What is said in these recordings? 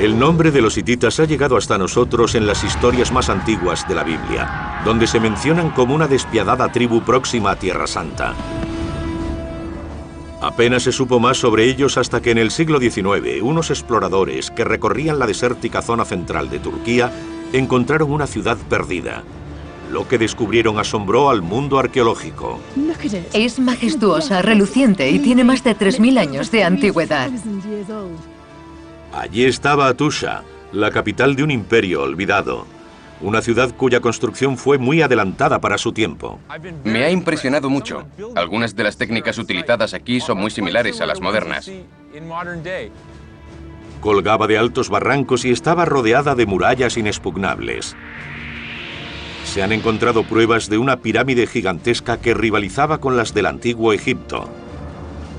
El nombre de los hititas ha llegado hasta nosotros en las historias más antiguas de la Biblia, donde se mencionan como una despiadada tribu próxima a Tierra Santa. Apenas se supo más sobre ellos hasta que en el siglo XIX unos exploradores que recorrían la desértica zona central de Turquía encontraron una ciudad perdida. Lo que descubrieron asombró al mundo arqueológico. Es majestuosa, reluciente y tiene más de 3000 años de antigüedad. Allí estaba Atusha, la capital de un imperio olvidado. Una ciudad cuya construcción fue muy adelantada para su tiempo. Me ha impresionado mucho. Algunas de las técnicas utilizadas aquí son muy similares a las modernas. Colgaba de altos barrancos y estaba rodeada de murallas inexpugnables. Se han encontrado pruebas de una pirámide gigantesca que rivalizaba con las del antiguo Egipto,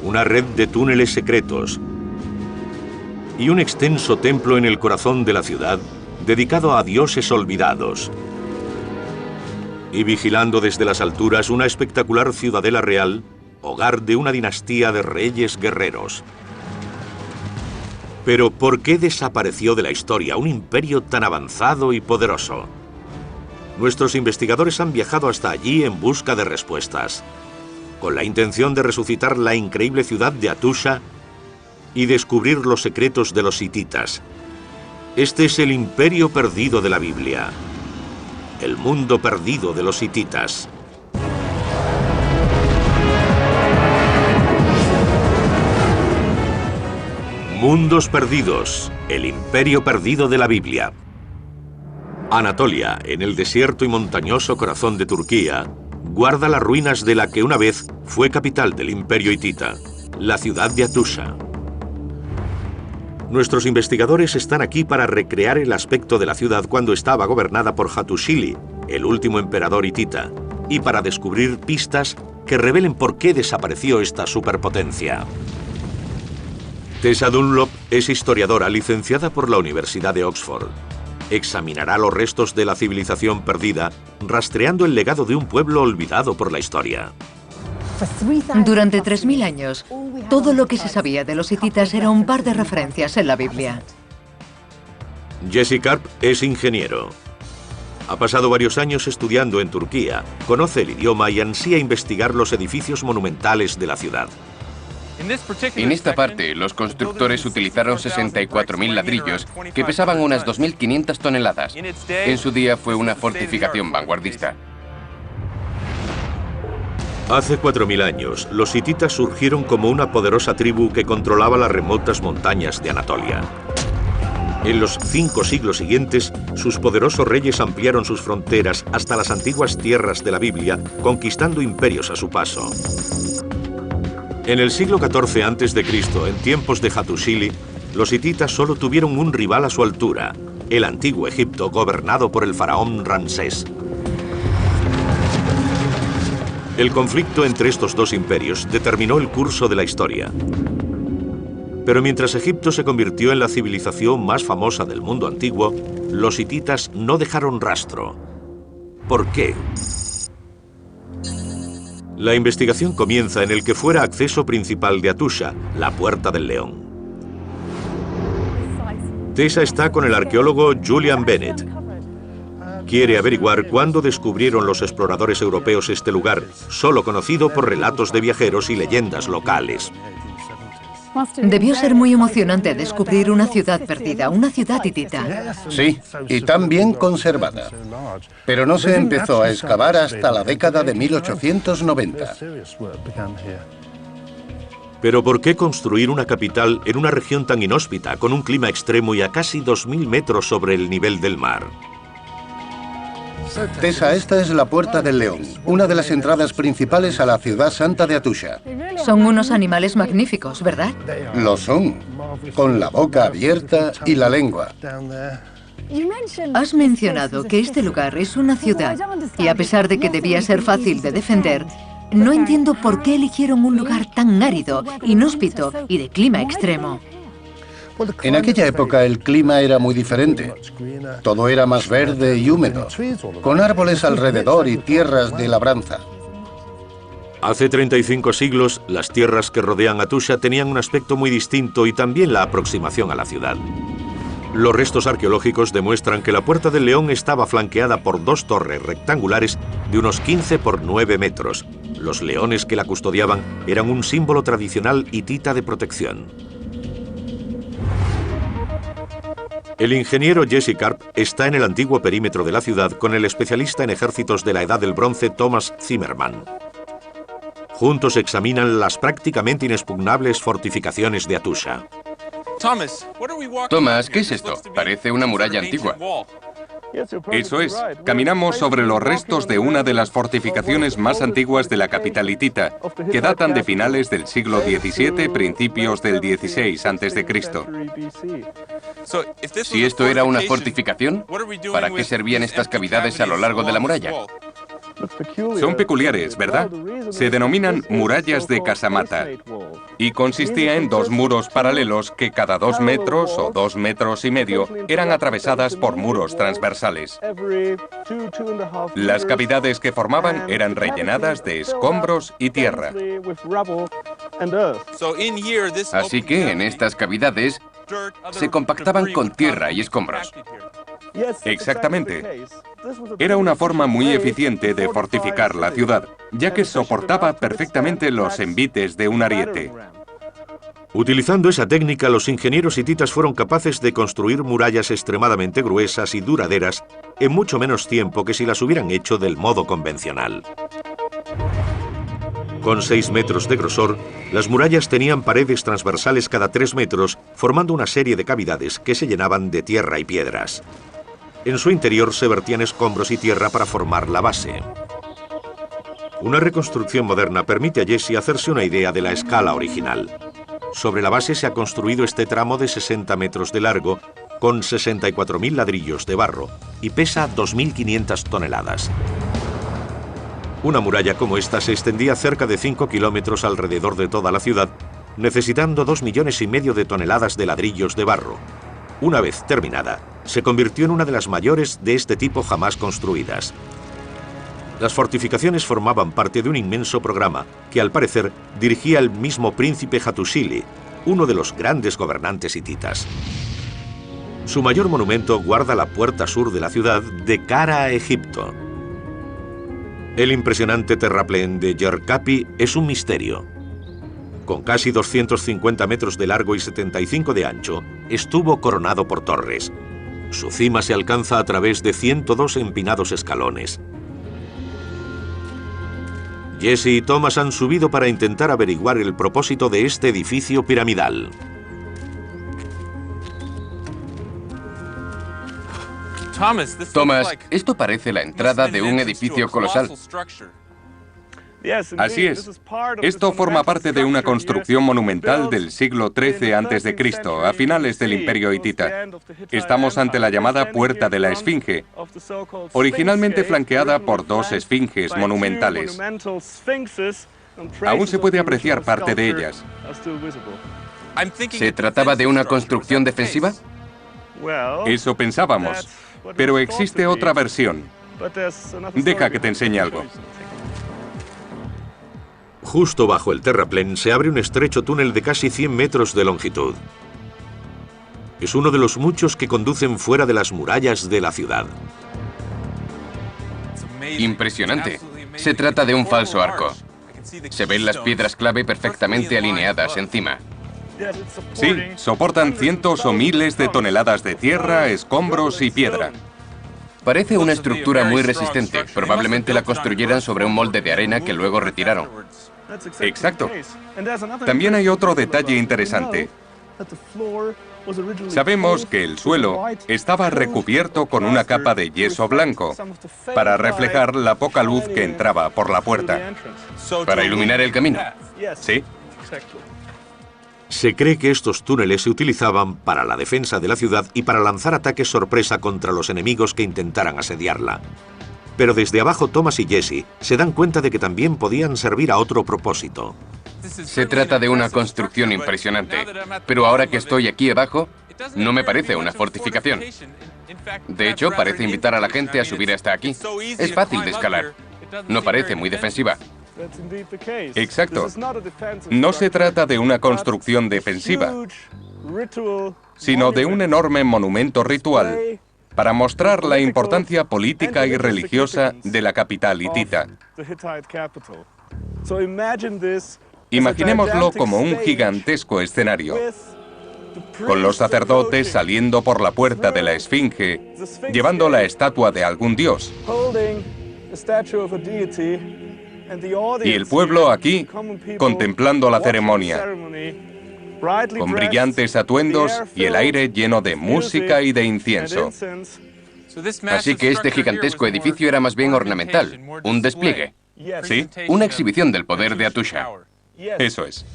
una red de túneles secretos y un extenso templo en el corazón de la ciudad dedicado a dioses olvidados. Y vigilando desde las alturas una espectacular ciudadela real, hogar de una dinastía de reyes guerreros. Pero ¿por qué desapareció de la historia un imperio tan avanzado y poderoso? Nuestros investigadores han viajado hasta allí en busca de respuestas, con la intención de resucitar la increíble ciudad de Atusha y descubrir los secretos de los hititas. Este es el imperio perdido de la Biblia, el mundo perdido de los hititas. Mundos perdidos, el imperio perdido de la Biblia. Anatolia, en el desierto y montañoso corazón de Turquía, guarda las ruinas de la que una vez fue capital del imperio hitita, la ciudad de Atusha. Nuestros investigadores están aquí para recrear el aspecto de la ciudad cuando estaba gobernada por Hattusili, el último emperador hitita, y para descubrir pistas que revelen por qué desapareció esta superpotencia. Tessa Dunlop es historiadora licenciada por la Universidad de Oxford. Examinará los restos de la civilización perdida, rastreando el legado de un pueblo olvidado por la historia. Durante 3000 años, todo lo que se sabía de los hititas era un par de referencias en la Biblia. Jesse Karp es ingeniero. Ha pasado varios años estudiando en Turquía, conoce el idioma y ansía investigar los edificios monumentales de la ciudad. En esta parte, los constructores utilizaron 64.000 ladrillos que pesaban unas 2.500 toneladas. En su día fue una fortificación vanguardista. Hace 4000 años, los hititas surgieron como una poderosa tribu que controlaba las remotas montañas de Anatolia. En los 5 siglos siguientes, sus poderosos reyes ampliaron sus fronteras hasta las antiguas tierras de la Biblia, conquistando imperios a su paso. En el siglo XIV a.C., en tiempos de Hattusili, los hititas solo tuvieron un rival a su altura, el antiguo Egipto gobernado por el faraón Ramsés. El conflicto entre estos dos imperios determinó el curso de la historia. Pero mientras Egipto se convirtió en la civilización más famosa del mundo antiguo, los hititas no dejaron rastro. ¿Por qué? La investigación comienza en el que fuera acceso principal de Atusha, la Puerta del León. Tessa está con el arqueólogo Julian Bennett. Quiere averiguar cuándo descubrieron los exploradores europeos este lugar, solo conocido por relatos de viajeros y leyendas locales. Debió ser muy emocionante descubrir una ciudad perdida, una ciudad hitita. Sí, y tan bien conservada. Pero no se empezó a excavar hasta la década de 1890. Pero ¿por qué construir una capital en una región tan inhóspita, con un clima extremo y a casi 2000 metros sobre el nivel del mar? Tessa, esta es la Puerta del León, una de las entradas principales a la ciudad santa de Atusha. Son unos animales magníficos, ¿verdad? Lo son, con la boca abierta y la lengua. Has mencionado que este lugar es una ciudad, y a pesar de que debía ser fácil de defender, no entiendo por qué eligieron un lugar tan árido, inhóspito y de clima extremo. En aquella época el clima era muy diferente. Todo era más verde y húmedo, con árboles alrededor y tierras de labranza. Hace 35 siglos, las tierras que rodean Atusha tenían un aspecto muy distinto y también la aproximación a la ciudad. Los restos arqueológicos demuestran que la Puerta del León estaba flanqueada por 2 torres rectangulares de unos 15 por 9 metros. Los leones que la custodiaban eran un símbolo tradicional hitita de protección. El ingeniero Jesse Karp está en el antiguo perímetro de la ciudad con el especialista en ejércitos de la Edad del Bronce Thomas Zimmerman. Juntos examinan las prácticamente inexpugnables fortificaciones de Hattusha. Thomas, ¿qué es esto? Parece una muralla antigua. Eso es. Caminamos sobre los restos de una de las fortificaciones más antiguas de la capital hitita, que datan de finales del siglo XVII, principios del XVI a.C. Si esto era una fortificación, ¿para qué servían estas cavidades a lo largo de la muralla? Son peculiares, ¿verdad? Se denominan murallas de casamata y consistía en 2 muros paralelos que cada 2 metros o 2 metros y medio eran atravesadas por muros transversales. Las cavidades que formaban eran rellenadas de escombros y tierra. Así que en estas cavidades se compactaban con tierra y escombros. Exactamente. Era una forma muy eficiente de fortificar la ciudad, ya que soportaba perfectamente los envites de un ariete. Utilizando esa técnica, los ingenieros hititas fueron capaces de construir murallas extremadamente gruesas y duraderas en mucho menos tiempo que si las hubieran hecho del modo convencional. Con 6 metros de grosor, las murallas tenían paredes transversales cada 3 metros, formando una serie de cavidades que se llenaban de tierra y piedras. En su interior se vertían escombros y tierra para formar la base. Una reconstrucción moderna permite a Jesse hacerse una idea de la escala original. Sobre la base se ha construido este tramo de 60 metros de largo, con 64.000 ladrillos de barro, y pesa 2.500 toneladas. Una muralla como esta se extendía cerca de 5 kilómetros alrededor de toda la ciudad, necesitando 2,5 millones de toneladas de ladrillos de barro. Una vez terminada, se convirtió en una de las mayores de este tipo jamás construidas. Las fortificaciones formaban parte de un inmenso programa que, al parecer, dirigía el mismo príncipe Hattusili, uno de los grandes gobernantes hititas. Su mayor monumento guarda la puerta sur de la ciudad de cara a Egipto. El impresionante terraplén de Yerkapi es un misterio. Con casi 250 metros de largo y 75 de ancho, estuvo coronado por torres. Su cima se alcanza a través de 102 empinados escalones. Jesse y Thomas han subido para intentar averiguar el propósito de este edificio piramidal. Thomas, esto parece la entrada de un edificio colosal. Así es. Esto forma parte de una construcción monumental del siglo XIII a.C., a finales del Imperio hitita. Estamos ante la llamada Puerta de la Esfinge, originalmente flanqueada por 2 esfinges monumentales. Aún se puede apreciar parte de ellas. ¿Se trataba de una construcción defensiva? Eso pensábamos, pero existe otra versión. Deja que te enseñe algo. Justo bajo el terraplén se abre un estrecho túnel de casi 100 metros de longitud. Es uno de los muchos que conducen fuera de las murallas de la ciudad. Impresionante. Se trata de un falso arco. Se ven las piedras clave perfectamente alineadas encima. Sí, soportan cientos o miles de toneladas de tierra, escombros y piedra. Parece una estructura muy resistente. Probablemente la construyeran sobre un molde de arena que luego retiraron. Exacto. También hay otro detalle interesante. Sabemos que el suelo estaba recubierto con una capa de yeso blanco para reflejar la poca luz que entraba por la puerta. ¿Para iluminar el camino? Sí. Se cree que estos túneles se utilizaban para la defensa de la ciudad y para lanzar ataques sorpresa contra los enemigos que intentaran asediarla. Pero desde abajo Thomas y Jesse se dan cuenta de que también podían servir a otro propósito. Se trata de una construcción impresionante, pero ahora que estoy aquí abajo, no me parece una fortificación. De hecho, parece invitar a la gente a subir hasta aquí. Es fácil de escalar. No parece muy defensiva. Exacto. No se trata de una construcción defensiva. sino de un enorme monumento ritual para mostrar la importancia política y religiosa de la capital hitita. Imaginémoslo como un gigantesco escenario, con los sacerdotes saliendo por la puerta de la Esfinge, llevando la estatua de algún dios. Y el pueblo aquí, contemplando la ceremonia, con brillantes atuendos y el aire lleno de música y de incienso. Así que este gigantesco edificio era más bien ornamental, un despliegue. ¿Sí? Una exhibición del poder de Hattusha. Eso es.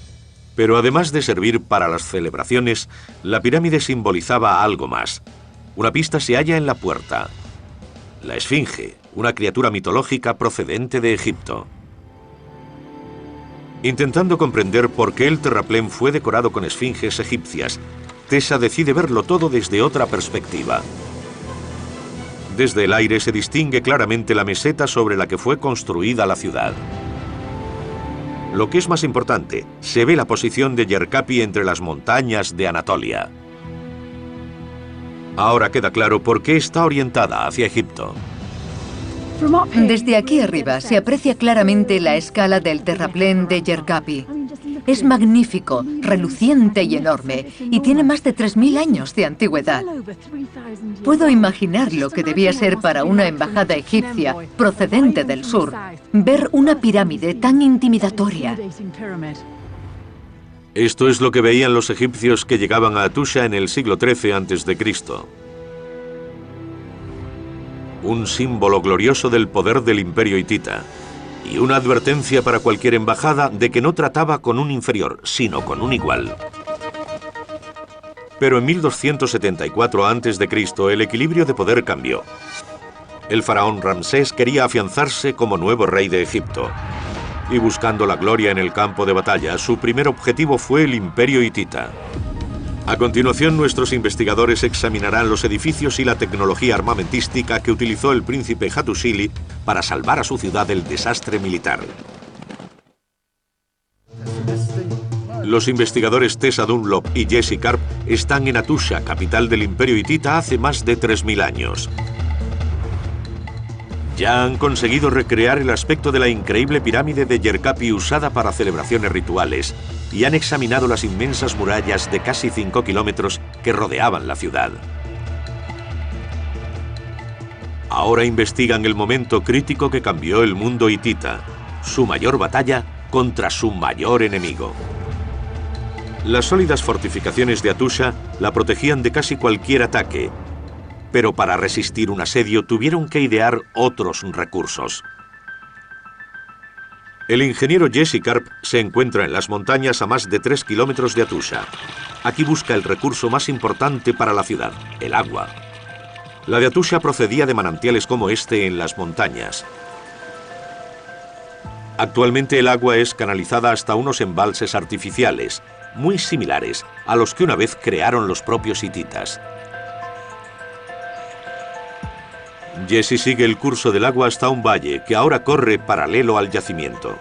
Pero además de servir para las celebraciones, la pirámide simbolizaba algo más. Una pista se halla en la puerta. La Esfinge, una criatura mitológica procedente de Egipto. Intentando comprender por qué el terraplén fue decorado con esfinges egipcias, Tessa decide verlo todo desde otra perspectiva. Desde el aire se distingue claramente la meseta sobre la que fue construida la ciudad. Lo que es más importante, se ve la posición de Yerkapi entre las montañas de Anatolia. Ahora queda claro por qué está orientada hacia Egipto. Desde aquí arriba se aprecia claramente la escala del terraplén de Yerkapi. Es magnífico, reluciente y enorme, y tiene más de 3000 años de antigüedad. Puedo imaginar lo que debía ser para una embajada egipcia procedente del sur ver una pirámide tan intimidatoria. Esto es lo que veían los egipcios que llegaban a Hattusha en el siglo XIII a.C. Un símbolo glorioso del poder del imperio hitita y una advertencia para cualquier embajada de que no trataba con un inferior, sino con un igual. Pero en 1274 a.C. el equilibrio de poder cambió. El faraón Ramsés quería afianzarse como nuevo rey de Egipto. Y buscando la gloria en el campo de batalla, su primer objetivo fue el imperio hitita. A continuación, nuestros investigadores examinarán los edificios y la tecnología armamentística que utilizó el príncipe Hattusili para salvar a su ciudad del desastre militar. Los investigadores Tessa Dunlop y Jesse Karp están en Hattusha, capital del imperio hitita, hace más de 3000 años. Ya han conseguido recrear el aspecto de la increíble pirámide de Yerkapi usada para celebraciones rituales y han examinado las inmensas murallas de casi 5 kilómetros que rodeaban la ciudad. Ahora investigan el momento crítico que cambió el mundo hitita, su mayor batalla contra su mayor enemigo. Las sólidas fortificaciones de Hattusha la protegían de casi cualquier ataque, pero para resistir un asedio tuvieron que idear otros recursos. El ingeniero Jesse Karp se encuentra en las montañas a más de 3 kilómetros de Hattusha. Aquí busca el recurso más importante para la ciudad, el agua. La de Hattusha procedía de manantiales como este en las montañas. Actualmente el agua es canalizada hasta unos embalses artificiales, muy similares a los que una vez crearon los propios hititas. Jesse sigue el curso del agua hasta un valle que ahora corre paralelo al yacimiento.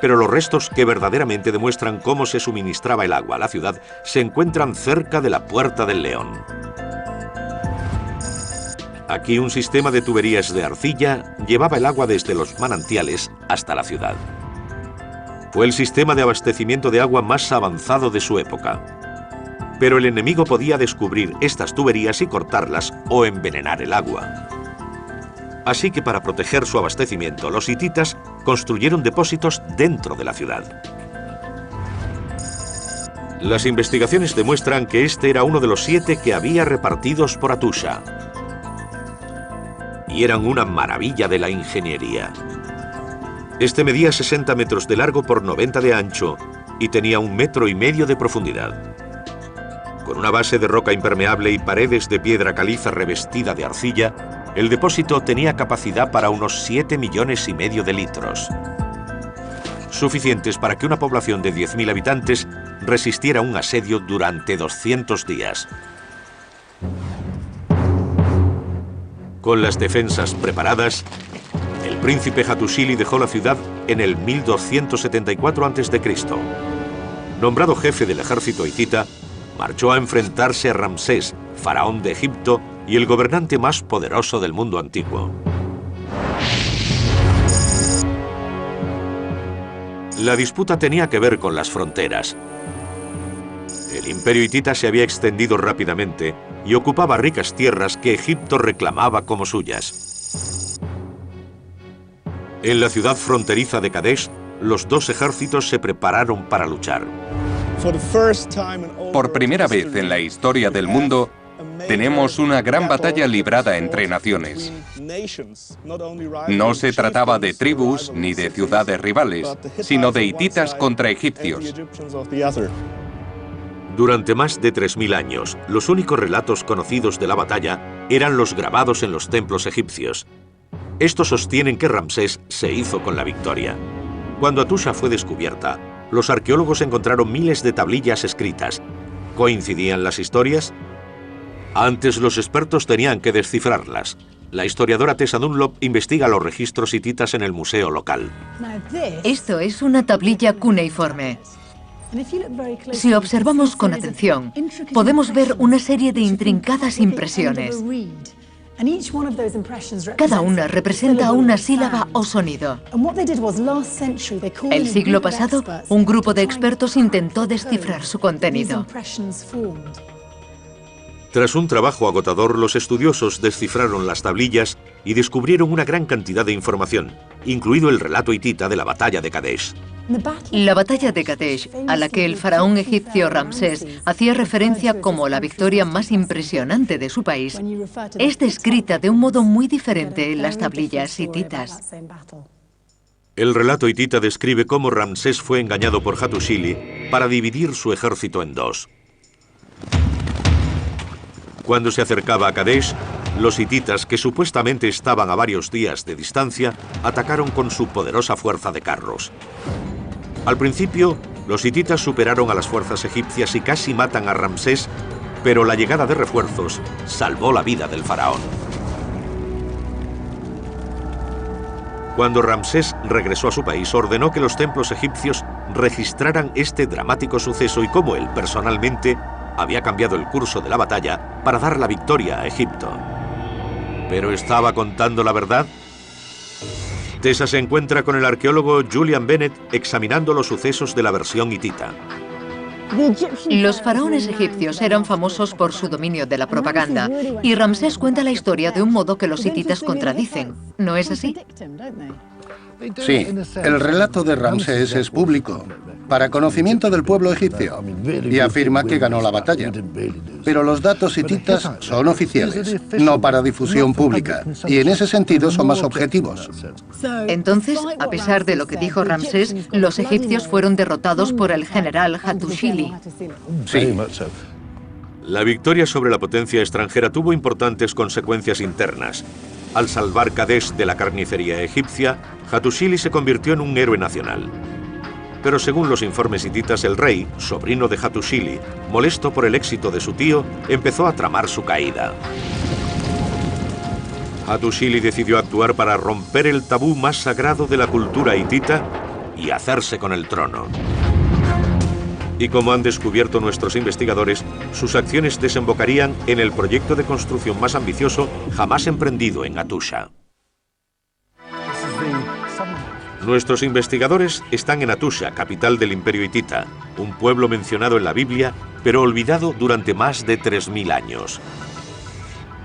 Pero los restos que verdaderamente demuestran cómo se suministraba el agua a la ciudad se encuentran cerca de la Puerta del León. Aquí un sistema de tuberías de arcilla llevaba el agua desde los manantiales hasta la ciudad. Fue el sistema de abastecimiento de agua más avanzado de su época. Pero el enemigo podía descubrir estas tuberías y cortarlas o envenenar el agua. Así que para proteger su abastecimiento, los hititas construyeron depósitos dentro de la ciudad. Las investigaciones demuestran que este era uno de los 7 que había repartidos por Hattusha. Y eran una maravilla de la ingeniería. Este medía 60 metros de largo por 90 de ancho y tenía 1,5 metros de profundidad. Con una base de roca impermeable y paredes de piedra caliza revestida de arcilla, el depósito tenía capacidad para unos 7,5 millones de litros. Suficientes para que una población de 10.000 habitantes resistiera un asedio durante 200 días. Con las defensas preparadas, el príncipe Hattusili dejó la ciudad en el 1274 a.C. Nombrado jefe del ejército hitita, marchó a enfrentarse a Ramsés, faraón de Egipto y el gobernante más poderoso del mundo antiguo. La disputa tenía que ver con las fronteras. El imperio hitita se había extendido rápidamente y ocupaba ricas tierras que Egipto reclamaba como suyas. En la ciudad fronteriza de Kadesh, los dos ejércitos se prepararon para luchar. Por primera vez en la historia del mundo, tenemos una gran batalla librada entre naciones. No se trataba de tribus ni de ciudades rivales, sino de hititas contra egipcios. Durante más de 3000 años, los únicos relatos conocidos de la batalla eran los grabados en los templos egipcios. Estos sostienen que Ramsés se hizo con la victoria. Cuando Atusha fue descubierta, los arqueólogos encontraron miles de tablillas escritas. ¿Coincidían las historias? Antes los expertos tenían que descifrarlas. La historiadora Tessa Dunlop investiga los registros hititas en el museo local. Esto es una tablilla cuneiforme. Si observamos con atención, podemos ver una serie de intrincadas impresiones. Cada una representa una sílaba o sonido. El siglo pasado, un grupo de expertos intentó descifrar su contenido. Tras un trabajo agotador, los estudiosos descifraron las tablillas y descubrieron una gran cantidad de información, incluido el relato hitita de la batalla de Kadesh. La batalla de Kadesh, a la que el faraón egipcio Ramsés hacía referencia como la victoria más impresionante de su país, es descrita de un modo muy diferente en las tablillas hititas. El relato hitita describe cómo Ramsés fue engañado por Hattusili para dividir su ejército en dos. Cuando se acercaba a Kadesh, los hititas, que supuestamente estaban a varios días de distancia, atacaron con su poderosa fuerza de carros. Al principio, los hititas superaron a las fuerzas egipcias y casi matan a Ramsés, pero la llegada de refuerzos salvó la vida del faraón. Cuando Ramsés regresó a su país, ordenó que los templos egipcios registraran este dramático suceso y cómo él, personalmente, había cambiado el curso de la batalla para dar la victoria a Egipto. ¿Pero estaba contando la verdad? Tessa se encuentra con el arqueólogo Julian Bennett examinando los sucesos de la versión hitita. Los faraones egipcios eran famosos por su dominio de la propaganda, y Ramsés cuenta la historia de un modo que los hititas contradicen. ¿No es así? Sí, el relato de Ramsés es público, para conocimiento del pueblo egipcio, y afirma que ganó la batalla. Pero los datos hititas son oficiales, no para difusión pública, y en ese sentido son más objetivos. Entonces, a pesar de lo que dijo Ramsés, los egipcios fueron derrotados por el general Hattusili. Sí. La victoria sobre la potencia extranjera tuvo importantes consecuencias internas. Al salvar Kadesh de la carnicería egipcia, Hattusili se convirtió en un héroe nacional. Pero según los informes hititas, el rey, sobrino de Hattusili, molesto por el éxito de su tío, empezó a tramar su caída. Hattusili decidió actuar para romper el tabú más sagrado de la cultura hitita y hacerse con el trono. Y como han descubierto nuestros investigadores, sus acciones desembocarían en el proyecto de construcción más ambicioso jamás emprendido en Atusha. Nuestros investigadores están en Atusha, capital del Imperio Hitita, un pueblo mencionado en la Biblia, pero olvidado durante más de 3000 años.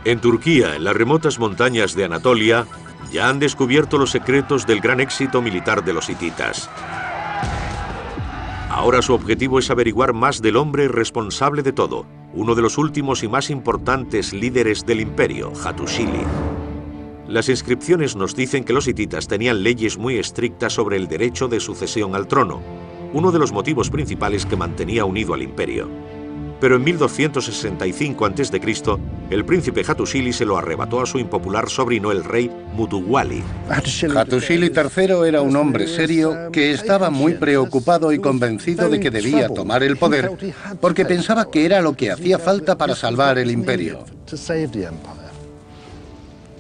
En Turquía, en las remotas montañas de Anatolia, ya han descubierto los secretos del gran éxito militar de los hititas. Ahora su objetivo es averiguar más del hombre responsable de todo, uno de los últimos y más importantes líderes del imperio, Hattusili. Las inscripciones nos dicen que los hititas tenían leyes muy estrictas sobre el derecho de sucesión al trono, uno de los motivos principales que mantenía unido al imperio. Pero en 1265 a.C., el príncipe Hattusili se lo arrebató a su impopular sobrino, el rey Mutuwali. Hattusili III era un hombre serio que estaba muy preocupado y convencido de que debía tomar el poder porque pensaba que era lo que hacía falta para salvar el imperio.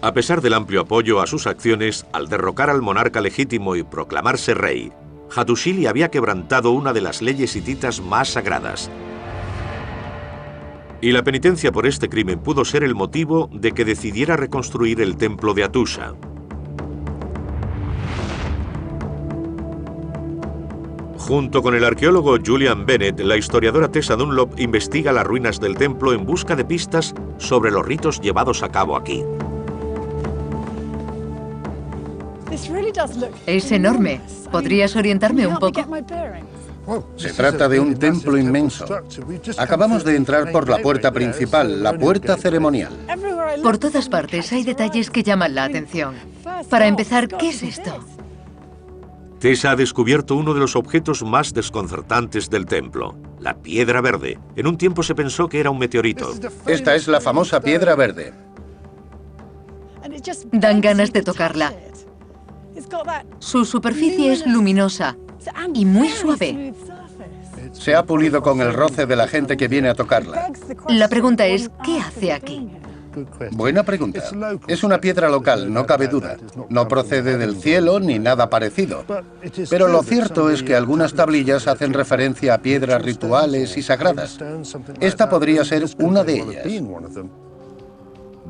A pesar del amplio apoyo a sus acciones, al derrocar al monarca legítimo y proclamarse rey, Hattusili había quebrantado una de las leyes hititas más sagradas. Y la penitencia por este crimen pudo ser el motivo de que decidiera reconstruir el templo de Hattusha. Junto con el arqueólogo Julian Bennett, la historiadora Tessa Dunlop investiga las ruinas del templo en busca de pistas sobre los ritos llevados a cabo aquí. Es enorme. ¿Podrías orientarme un poco? Se trata de un templo inmenso. Acabamos de entrar por la puerta principal, la puerta ceremonial. Por todas partes hay detalles que llaman la atención. Para empezar, ¿qué es esto? Tessa ha descubierto uno de los objetos más desconcertantes del templo, la piedra verde. En un tiempo se pensó que era un meteorito. Esta es la famosa piedra verde. Dan ganas de tocarla. Su superficie es luminosa y muy suave. Se ha pulido con el roce de la gente que viene a tocarla. La pregunta es, ¿qué hace aquí? Buena pregunta. Es una piedra local, no cabe duda. No procede del cielo ni nada parecido. Pero lo cierto es que algunas tablillas hacen referencia a piedras rituales y sagradas. Esta podría ser una de ellas.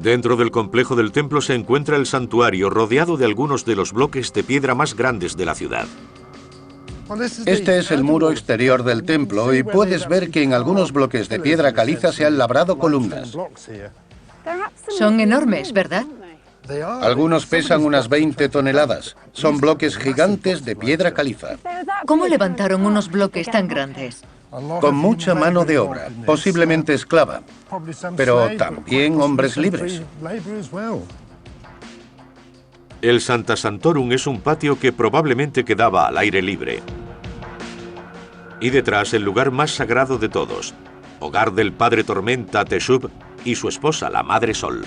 Dentro del complejo del templo se encuentra el santuario, rodeado de algunos de los bloques de piedra más grandes de la ciudad. Este es el muro exterior del templo y puedes ver que en algunos bloques de piedra caliza se han labrado columnas. Son enormes, ¿verdad? Algunos pesan unas 20 toneladas. Son bloques gigantes de piedra caliza. ¿Cómo levantaron unos bloques tan grandes? Con mucha mano de obra, posiblemente esclava, pero también hombres libres. El Santa Santorum es un patio que probablemente quedaba al aire libre. Y detrás el lugar más sagrado de todos, hogar del padre Tormenta Teshub y su esposa, la Madre Sol.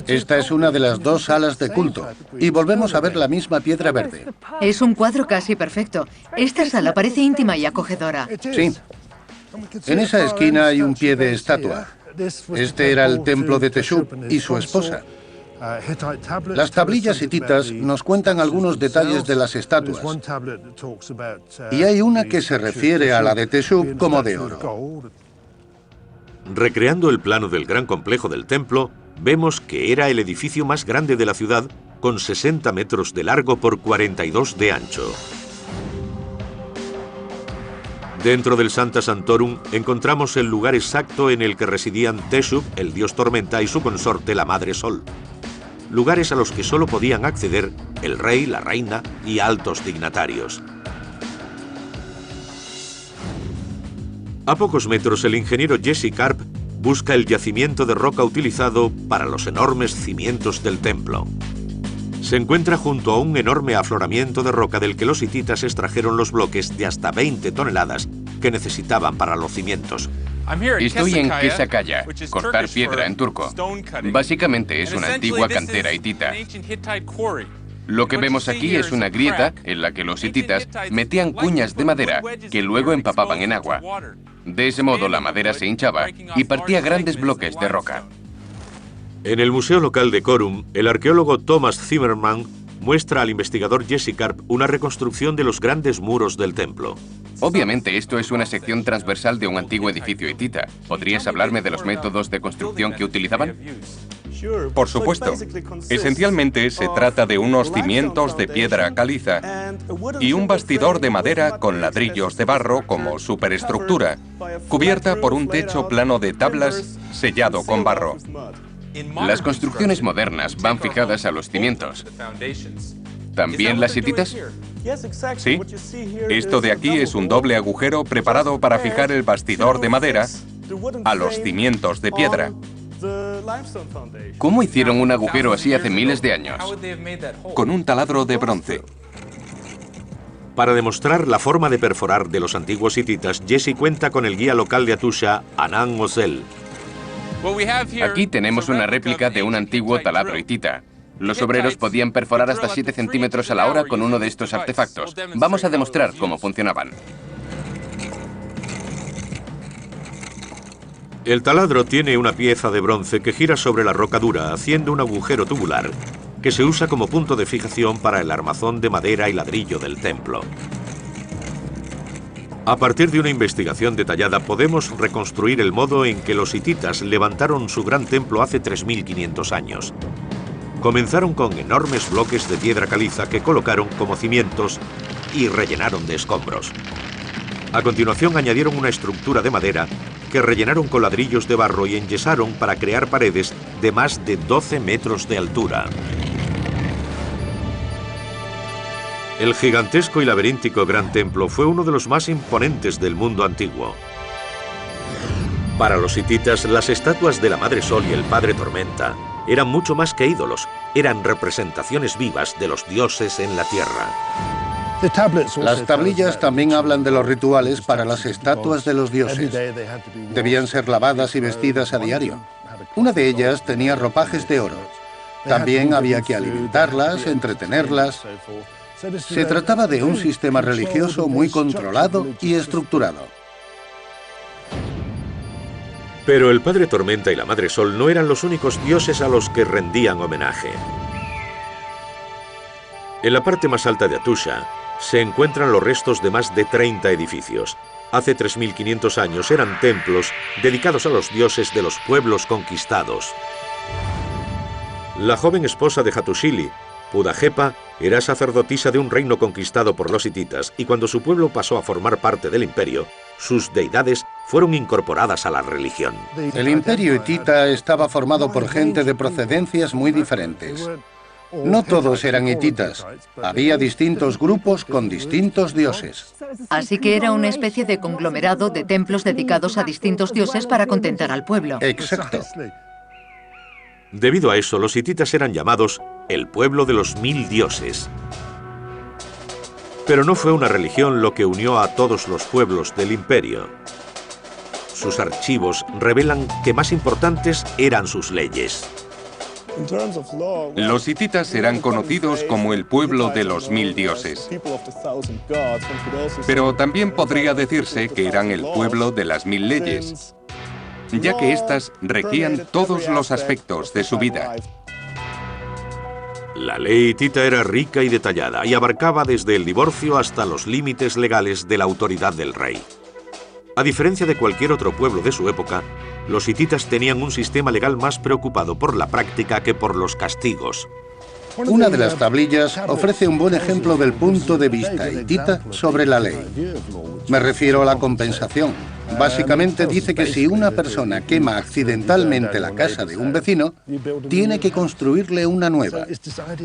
Esta es una de las dos salas de culto, y volvemos a ver la misma piedra verde. Es un cuadro casi perfecto. Esta sala parece íntima y acogedora. Sí. En esa esquina hay un pie de estatua. Este era el templo de Teshub y su esposa. Las tablillas hititas nos cuentan algunos detalles de las estatuas. Y hay una que se refiere a la de Teshub como de oro. Recreando el plano del gran complejo del templo, vemos que era el edificio más grande de la ciudad, con 60 metros de largo por 42 de ancho. Dentro del Santa Santorum encontramos el lugar exacto en el que residían Teshub, el dios tormenta, y su consorte, la Madre Sol. Lugares a los que solo podían acceder el rey, la reina y altos dignatarios. A pocos metros, el ingeniero Jesse Karp busca el yacimiento de roca utilizado para los enormes cimientos del templo. Se encuentra junto a un enorme afloramiento de roca del que los hititas extrajeron los bloques de hasta 20 toneladas que necesitaban para los cimientos. Estoy en Kesakaya, cortar piedra en turco. Básicamente es una antigua cantera hitita. Lo que vemos aquí es una grieta en la que los hititas metían cuñas de madera que luego empapaban en agua. De ese modo la madera se hinchaba y partía grandes bloques de roca. En el museo local de Corum, el arqueólogo Thomas Zimmerman muestra al investigador Jesse Karp una reconstrucción de los grandes muros del templo. Obviamente esto es una sección transversal de un antiguo edificio hitita. ¿Podrías hablarme de los métodos de construcción que utilizaban? Por supuesto. Esencialmente se trata de unos cimientos de piedra caliza y un bastidor de madera con ladrillos de barro como superestructura, cubierta por un techo plano de tablas sellado con barro. Las construcciones modernas van fijadas a los cimientos. ¿También las hititas? Sí. Esto de aquí es un doble agujero preparado para fijar el bastidor de madera a los cimientos de piedra. ¿Cómo hicieron un agujero así hace miles de años? Con un taladro de bronce. Para demostrar la forma de perforar de los antiguos hititas, Jesse cuenta con el guía local de Hattusha, Anan Ozel. Aquí tenemos una réplica de un antiguo taladro hitita. Los obreros podían perforar hasta 7 centímetros a la hora con uno de estos artefactos. Vamos a demostrar cómo funcionaban. El taladro tiene una pieza de bronce que gira sobre la roca dura, haciendo un agujero tubular, que se usa como punto de fijación para el armazón de madera y ladrillo del templo. A partir de una investigación detallada podemos reconstruir el modo en que los hititas levantaron su gran templo hace 3.500 años. Comenzaron con enormes bloques de piedra caliza que colocaron como cimientos y rellenaron de escombros. A continuación añadieron una estructura de madera que rellenaron con ladrillos de barro y enyesaron para crear paredes de más de 12 metros de altura. El gigantesco y laberíntico Gran Templo fue uno de los más imponentes del mundo antiguo. Para los hititas, las estatuas de la Madre Sol y el Padre Tormenta eran mucho más que ídolos, eran representaciones vivas de los dioses en la tierra. Las tablillas también hablan de los rituales para las estatuas de los dioses. Debían ser lavadas y vestidas a diario. Una de ellas tenía ropajes de oro. También había que alimentarlas, entretenerlas. Se trataba de un sistema religioso muy controlado y estructurado. Pero el Padre Tormenta y la Madre Sol no eran los únicos dioses a los que rendían homenaje. En la parte más alta de Atusha se encuentran los restos de más de 30 edificios. Hace 3.500 años eran templos dedicados a los dioses de los pueblos conquistados. La joven esposa de Hattusili, Pudajepa, era sacerdotisa de un reino conquistado por los hititas y cuando su pueblo pasó a formar parte del imperio, sus deidades fueron incorporadas a la religión. El imperio hitita estaba formado por gente de procedencias muy diferentes. No todos eran hititas. Había distintos grupos con distintos dioses. Así que era una especie de conglomerado de templos dedicados a distintos dioses para contentar al pueblo. Exacto. Debido a eso, los hititas eran llamados el pueblo de los 1000 dioses. Pero no fue una religión lo que unió a todos los pueblos del imperio. Sus archivos revelan que más importantes eran sus leyes. Los hititas eran conocidos como el pueblo de los 1000 dioses. Pero también podría decirse que eran el pueblo de las 1000 leyes, ya que éstas regían todos los aspectos de su vida. La ley hitita era rica y detallada y abarcaba desde el divorcio hasta los límites legales de la autoridad del rey. A diferencia de cualquier otro pueblo de su época, los hititas tenían un sistema legal más preocupado por la práctica que por los castigos. Una de las tablillas ofrece un buen ejemplo del punto de vista hitita sobre la ley. Me refiero a la compensación. Básicamente dice que si una persona quema accidentalmente la casa de un vecino, tiene que construirle una nueva.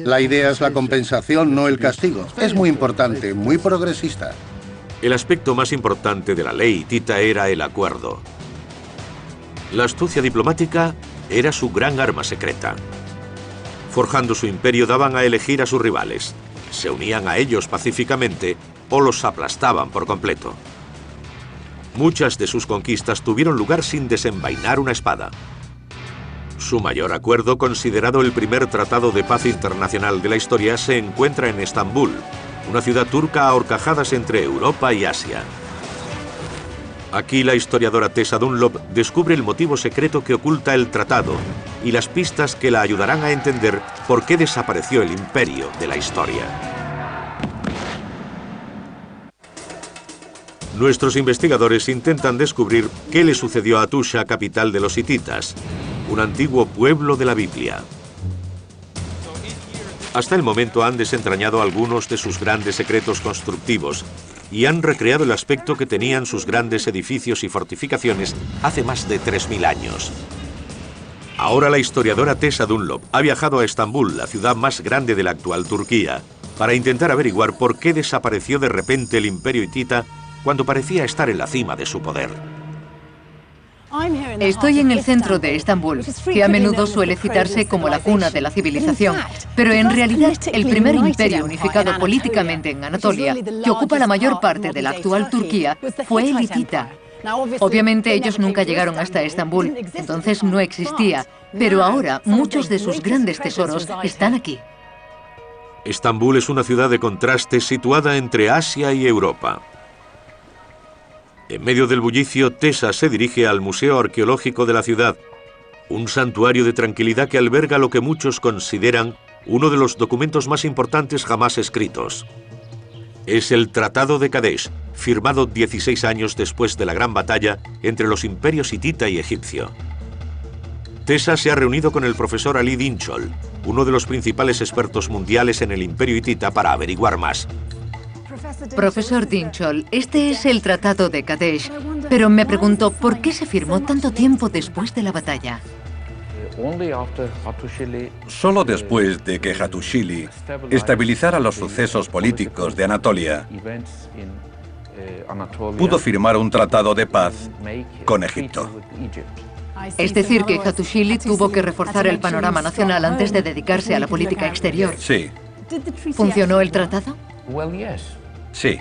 La idea es la compensación, no el castigo. Es muy importante, muy progresista. El aspecto más importante de la ley hitita era el acuerdo. La astucia diplomática era su gran arma secreta. Forjando su imperio daban a elegir a sus rivales. Se unían a ellos pacíficamente o los aplastaban por completo. Muchas de sus conquistas tuvieron lugar sin desenvainar una espada. Su mayor acuerdo, considerado el primer tratado de paz internacional de la historia, se encuentra en Estambul, una ciudad turca a horcajadas entre Europa y Asia. Aquí la historiadora Tessa Dunlop descubre el motivo secreto que oculta el tratado y las pistas que la ayudarán a entender por qué desapareció el imperio de la historia. Nuestros investigadores intentan descubrir qué le sucedió a Atusha, capital de los hititas, un antiguo pueblo de la Biblia. Hasta el momento han desentrañado algunos de sus grandes secretos constructivos y han recreado el aspecto que tenían sus grandes edificios y fortificaciones hace más de 3000 años. Ahora la historiadora Tessa Dunlop ha viajado a Estambul, la ciudad más grande de la actual Turquía, para intentar averiguar por qué desapareció de repente el imperio hitita cuando parecía estar en la cima de su poder. Estoy en el centro de Estambul, que a menudo suele citarse como la cuna de la civilización, pero en realidad el primer imperio unificado políticamente en Anatolia, que ocupa la mayor parte de la actual Turquía, fue el hitita. Obviamente ellos nunca llegaron hasta Estambul, entonces no existía, pero ahora muchos de sus grandes tesoros están aquí. Estambul es una ciudad de contrastes situada entre Asia y Europa. En medio del bullicio, Tessa se dirige al Museo Arqueológico de la ciudad, un santuario de tranquilidad que alberga lo que muchos consideran uno de los documentos más importantes jamás escritos. Es el Tratado de Kadesh, firmado 16 años después de la gran batalla entre los imperios hitita y egipcio. Tessa se ha reunido con el profesor Ali Dinchol, uno de los principales expertos mundiales en el imperio hitita, para averiguar más. Profesor Dinchol, este es el Tratado de Kadesh, pero me pregunto, ¿por qué se firmó tanto tiempo después de la batalla? Solo después de que Hattusili estabilizara los sucesos políticos de Anatolia, pudo firmar un tratado de paz con Egipto. Es decir, que Hattusili tuvo que reforzar el panorama nacional antes de dedicarse a la política exterior. Sí, ¿Funcionó el tratado? sí.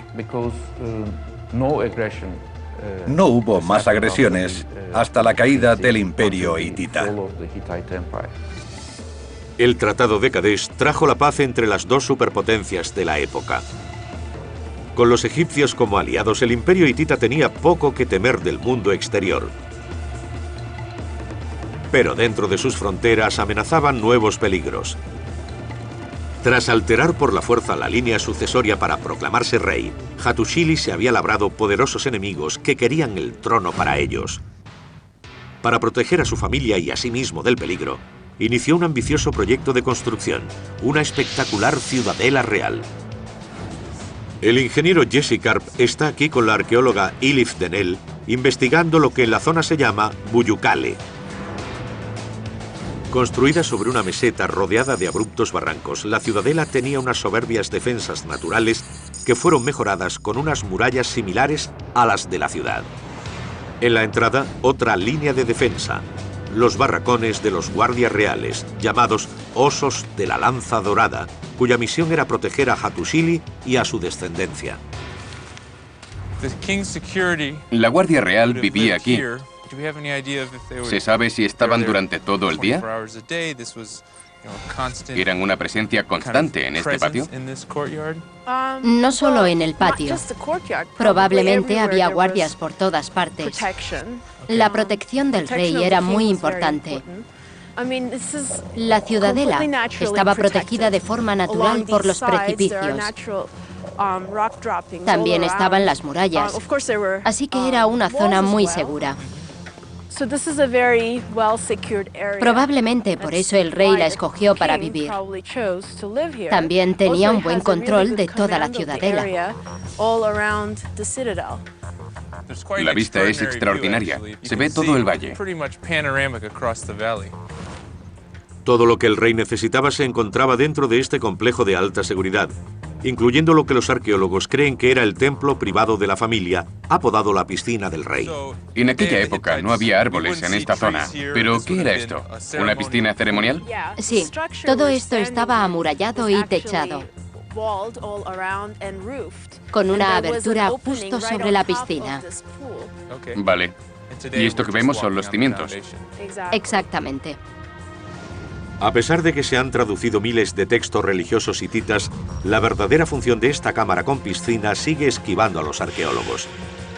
No hubo más agresiones hasta la caída del imperio hitita. El Tratado de Kadesh trajo la paz entre las dos superpotencias de la época. Con los egipcios como aliados, el imperio hitita tenía poco que temer del mundo exterior. Pero dentro de sus fronteras amenazaban nuevos peligros. Tras alterar por la fuerza la línea sucesoria para proclamarse rey, Hattusili se había labrado poderosos enemigos que querían el trono para ellos. Para proteger a su familia y a sí mismo del peligro, inició un ambicioso proyecto de construcción, una espectacular ciudadela real. El ingeniero Jesse Karp está aquí con la arqueóloga Elif Denel, investigando lo que en la zona se llama Buyukale. Construida sobre una meseta rodeada de abruptos barrancos, la ciudadela tenía unas soberbias defensas naturales que fueron mejoradas con unas murallas similares a las de la ciudad. En la entrada, otra línea de defensa, los barracones de los guardias reales, llamados Osos de la Lanza Dorada, cuya misión era proteger a Hattusili y a su descendencia. La Guardia Real vivía aquí. ¿Se sabe si estaban durante todo el día? ¿Eran una presencia constante en este patio? No solo en el patio. Probablemente había guardias por todas partes. La protección del rey era muy importante. La ciudadela estaba protegida de forma natural por los precipicios. También estaban las murallas, así que era una zona muy segura. Probablemente por eso el rey la escogió para vivir. También tenía un buen control de toda la ciudadela. La vista es extraordinaria. Se ve todo el valle. Todo lo que el rey necesitaba se encontraba dentro de este complejo de alta seguridad, incluyendo lo que los arqueólogos creen que era el templo privado de la familia, apodado la Piscina del Rey. En aquella época no había árboles en esta zona. ¿Pero qué era esto? ¿Una piscina ceremonial? Sí, todo esto estaba amurallado y techado, con una abertura justo sobre la piscina. Vale. Y esto que vemos son los cimientos. Exactamente. A pesar de que se han traducido miles de textos religiosos hititas, la verdadera función de esta cámara con piscina sigue esquivando a los arqueólogos.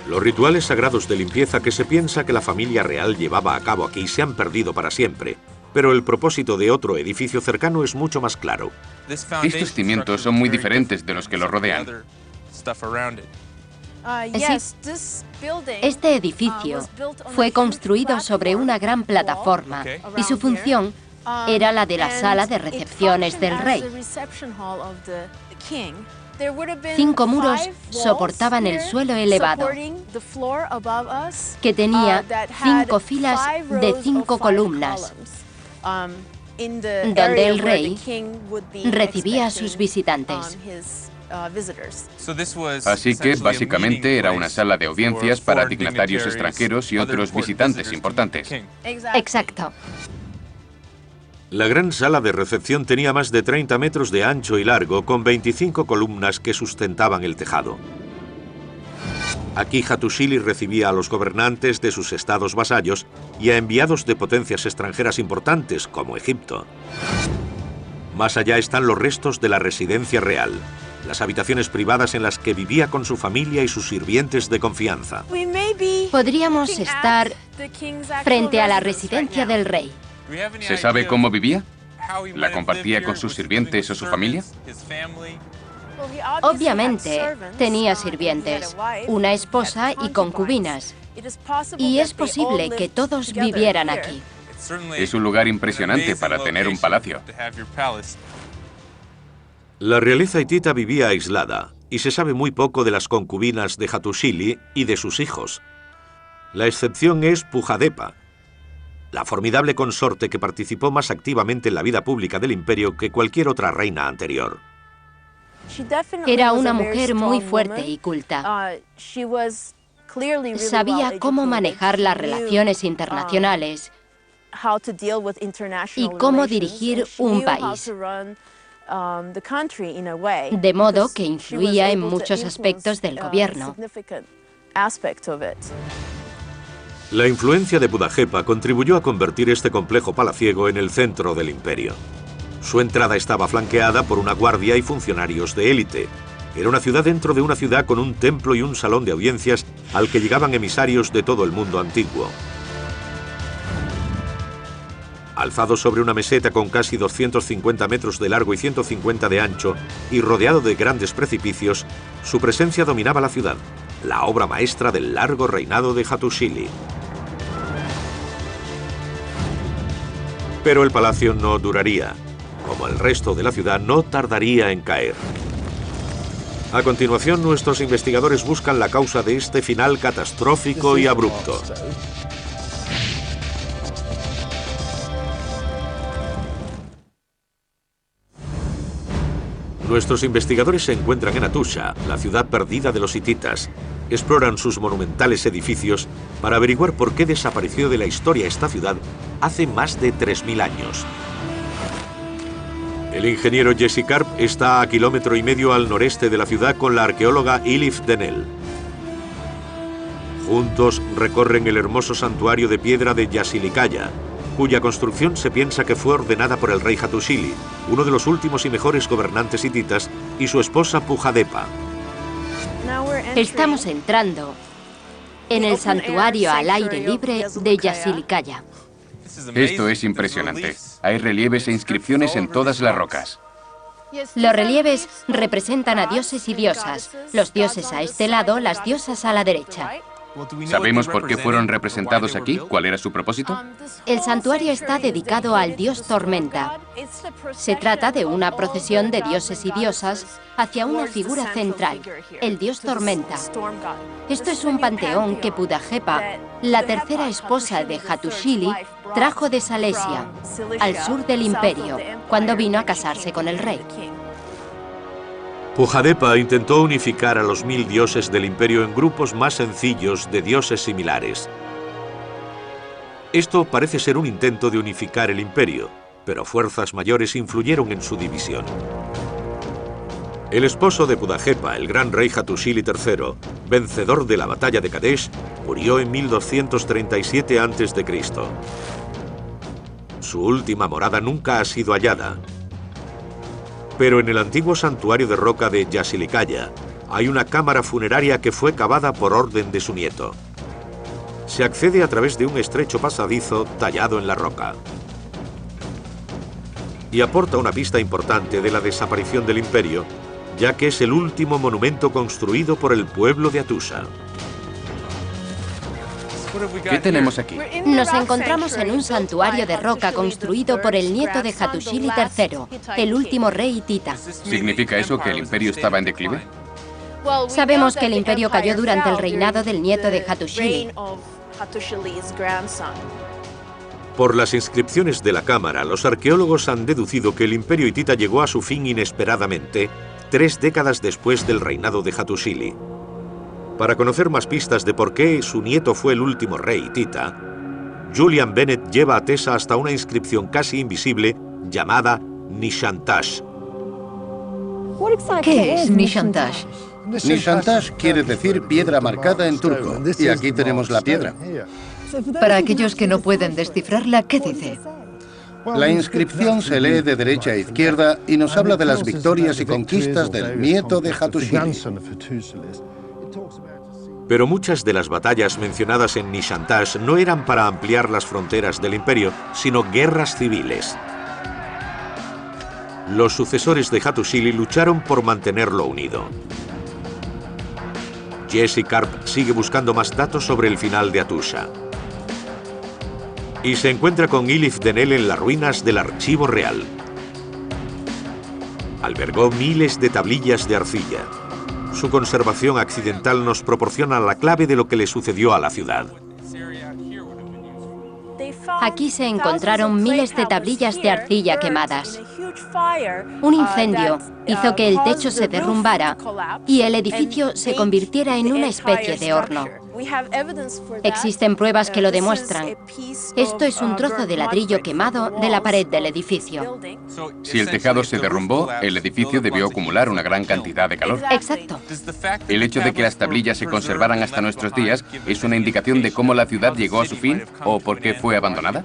Los rituales sagrados de limpieza que se piensa que la familia real llevaba a cabo aquí se han perdido para siempre, pero el propósito de otro edificio cercano es mucho más claro. Estos cimientos son muy diferentes de los que los rodean. Sí. Este edificio fue construido sobre una gran plataforma y su función era la de la sala de recepciones del rey. 5 muros soportaban el suelo elevado, que tenía 5 filas de 5 columnas, donde el rey recibía a sus visitantes. Así que básicamente era una sala de audiencias para dignatarios extranjeros y otros visitantes importantes. Exacto. La gran sala de recepción tenía más de 30 metros de ancho y largo, con 25 columnas que sustentaban el tejado. Aquí Hattusili recibía a los gobernantes de sus estados vasallos y a enviados de potencias extranjeras importantes, como Egipto. Más allá están los restos de la residencia real, las habitaciones privadas en las que vivía con su familia y sus sirvientes de confianza. Podríamos estar frente a la residencia del rey. ¿Se sabe cómo vivía? ¿La compartía con sus sirvientes o su familia? Obviamente, tenía sirvientes, una esposa y concubinas. Y es posible que todos vivieran aquí. Es un lugar impresionante para tener un palacio. La realeza hitita vivía aislada y se sabe muy poco de las concubinas de Hattusili y de sus hijos. La excepción es Pujadepa, la formidable consorte que participó más activamente en la vida pública del imperio que cualquier otra reina anterior. Era una mujer muy fuerte y culta. Sabía cómo manejar las relaciones internacionales y cómo dirigir un país, de modo que influía en muchos aspectos del gobierno. La influencia de Pudajepa contribuyó a convertir este complejo palaciego en el centro del imperio. Su entrada estaba flanqueada por una guardia y funcionarios de élite. Era una ciudad dentro de una ciudad con un templo y un salón de audiencias al que llegaban emisarios de todo el mundo antiguo. Alzado sobre una meseta con casi 250 metros de largo y 150 de ancho y rodeado de grandes precipicios, su presencia dominaba la ciudad, la obra maestra del largo reinado de Hattusili. Pero el palacio no duraría. Como el resto de la ciudad, no tardaría en caer. A continuación, nuestros investigadores buscan la causa de este final catastrófico y abrupto. Nuestros investigadores se encuentran en Hattusha, la ciudad perdida de los hititas. Exploran sus monumentales edificios para averiguar por qué desapareció de la historia esta ciudad hace más de 3000 años. El ingeniero Jesse Karp está a 1,5 kilómetros al noreste de la ciudad con la arqueóloga Elif Denel. Juntos recorren el hermoso santuario de piedra de Yasilikaya, cuya construcción se piensa que fue ordenada por el rey Hattusili, uno de los últimos y mejores gobernantes hititas, y su esposa Pujadepa. Estamos entrando en el santuario al aire libre de Yasilikaya. Esto es impresionante. Hay relieves e inscripciones en todas las rocas. Los relieves representan a dioses y diosas. Los dioses a este lado, las diosas a la derecha. ¿Sabemos por qué fueron representados aquí? ¿Cuál era su propósito? El santuario está dedicado al dios Tormenta. Se trata de una procesión de dioses y diosas hacia una figura central, el dios Tormenta. Esto es un panteón que Pudajepa, la tercera esposa de Hattusili, trajo de Salesia, al sur del imperio, cuando vino a casarse con el rey. Pujadepa intentó unificar a los 1000 dioses del imperio en grupos más sencillos de dioses similares. Esto parece ser un intento de unificar el imperio, pero fuerzas mayores influyeron en su división. El esposo de Pudajepa, el gran rey Hattusili III, vencedor de la batalla de Kadesh, murió en 1237 a.C. Su última morada nunca ha sido hallada. Pero en el antiguo santuario de roca de Yasilikaya hay una cámara funeraria que fue cavada por orden de su nieto. Se accede a través de un estrecho pasadizo tallado en la roca. Y aporta una pista importante de la desaparición del imperio, ya que es el último monumento construido por el pueblo de Hattusha. ¿Qué tenemos aquí? Nos encontramos en un santuario de roca construido por el nieto de Hattusili III, el último rey hitita. ¿Significa eso que el imperio estaba en declive? Sabemos que el imperio cayó durante el reinado del nieto de Hattusili. Por las inscripciones de la cámara, los arqueólogos han deducido que el imperio hitita llegó a su fin inesperadamente 3 décadas después del reinado de Hattusili. Para conocer más pistas de por qué su nieto fue el último rey hitita, Julian Bennett lleva a Tessa hasta una inscripción casi invisible llamada Nishantash. ¿Qué es Nishantash? Nishantash quiere decir piedra marcada en turco, y aquí tenemos la piedra. Para aquellos que no pueden descifrarla, ¿qué dice? La inscripción se lee de derecha a izquierda y nos habla de las victorias y conquistas del nieto de Hattusili. Pero muchas de las batallas mencionadas en Nishantash no eran para ampliar las fronteras del imperio, sino guerras civiles. Los sucesores de Hattusili lucharon por mantenerlo unido. Jesse Karp sigue buscando más datos sobre el final de Hattusha. Y se encuentra con Ilif Denel en las ruinas del Archivo Real. Albergó miles de tablillas de arcilla. Su conservación accidental nos proporciona la clave de lo que le sucedió a la ciudad. Aquí se encontraron miles de tablillas de arcilla quemadas. Un incendio hizo que el techo se derrumbara y el edificio se convirtiera en una especie de horno. Existen pruebas que lo demuestran. Esto es un trozo de ladrillo quemado de la pared del edificio. Si el tejado se derrumbó, el edificio debió acumular una gran cantidad de calor. Exacto. El hecho de que las tablillas se conservaran hasta nuestros días es una indicación de cómo la ciudad llegó a su fin o por qué fue abandonada.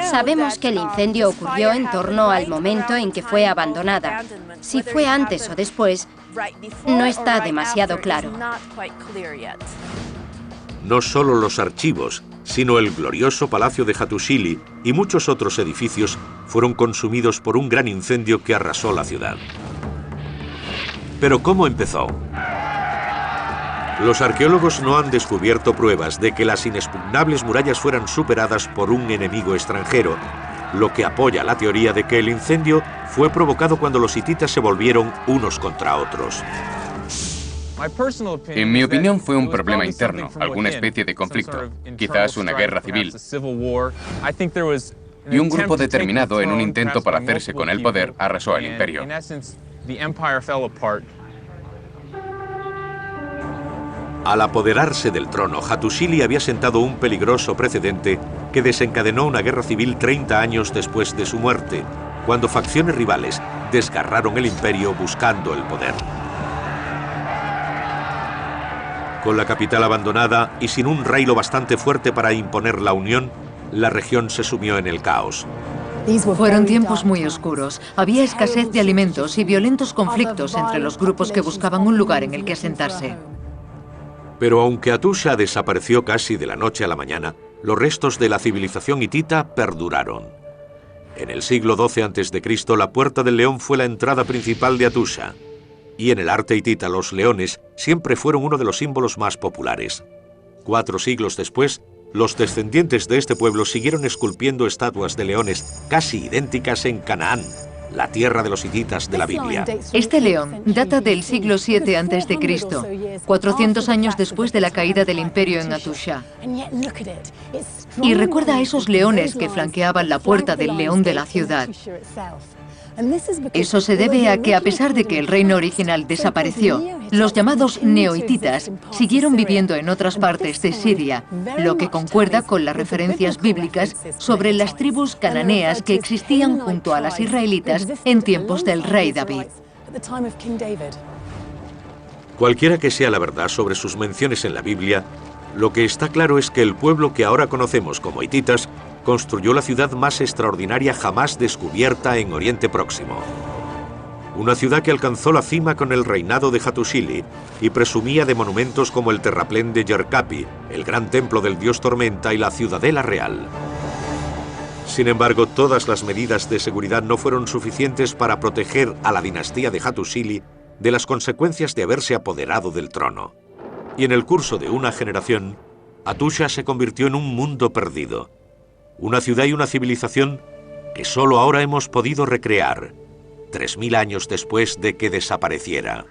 Sabemos que el incendio ocurrió en torno al momento en que fue abandonada. Si fue antes o después, no está demasiado claro. No solo los archivos, sino el glorioso palacio de Hattusili y muchos otros edificios fueron consumidos por un gran incendio que arrasó la ciudad. ¿Pero cómo empezó? Los arqueólogos no han descubierto pruebas de que las inexpugnables murallas fueran superadas por un enemigo extranjero, lo que apoya la teoría de que el incendio fue provocado cuando los hititas se volvieron unos contra otros. En mi opinión fue un problema interno, alguna especie de conflicto, quizás una guerra civil. Y un grupo determinado en un intento por hacerse con el poder arrasó el imperio. Al apoderarse del trono, Hattusili había sentado un peligroso precedente que desencadenó una guerra civil 30 años después de su muerte, cuando facciones rivales desgarraron el imperio buscando el poder. Con la capital abandonada y sin un rey lo bastante fuerte para imponer la unión, la región se sumió en el caos. Fueron tiempos muy oscuros. Había escasez de alimentos y violentos conflictos entre los grupos que buscaban un lugar en el que asentarse. Pero aunque Hattusha desapareció casi de la noche a la mañana, los restos de la civilización hitita perduraron. En el siglo XII a.C., la Puerta del León fue la entrada principal de Hattusha. Y en el arte hitita, los leones siempre fueron uno de los símbolos más populares. 4 siglos después, los descendientes de este pueblo siguieron esculpiendo estatuas de leones casi idénticas en Canaán, la tierra de los hititas de la Biblia. Este león data del siglo VII a.C., 400 años después de la caída del imperio en Hattusha. Y recuerda a esos leones que flanqueaban la puerta del león de la ciudad. Eso se debe a que, a pesar de que el reino original desapareció, los llamados neohititas siguieron viviendo en otras partes de Siria, lo que concuerda con las referencias bíblicas sobre las tribus cananeas que existían junto a las israelitas en tiempos del rey David. Cualquiera que sea la verdad sobre sus menciones en la Biblia, lo que está claro es que el pueblo que ahora conocemos como hititas construyó la ciudad más extraordinaria jamás descubierta en Oriente Próximo. Una ciudad que alcanzó la cima con el reinado de Hattusili y presumía de monumentos como el terraplén de Yerkapi, el gran templo del dios Tormenta y la ciudadela real. Sin embargo, todas las medidas de seguridad no fueron suficientes para proteger a la dinastía de Hattusili de las consecuencias de haberse apoderado del trono. Y en el curso de una generación, Hattusha se convirtió en un mundo perdido. Una ciudad y una civilización que solo ahora hemos podido recrear, 3000 años después de que desapareciera.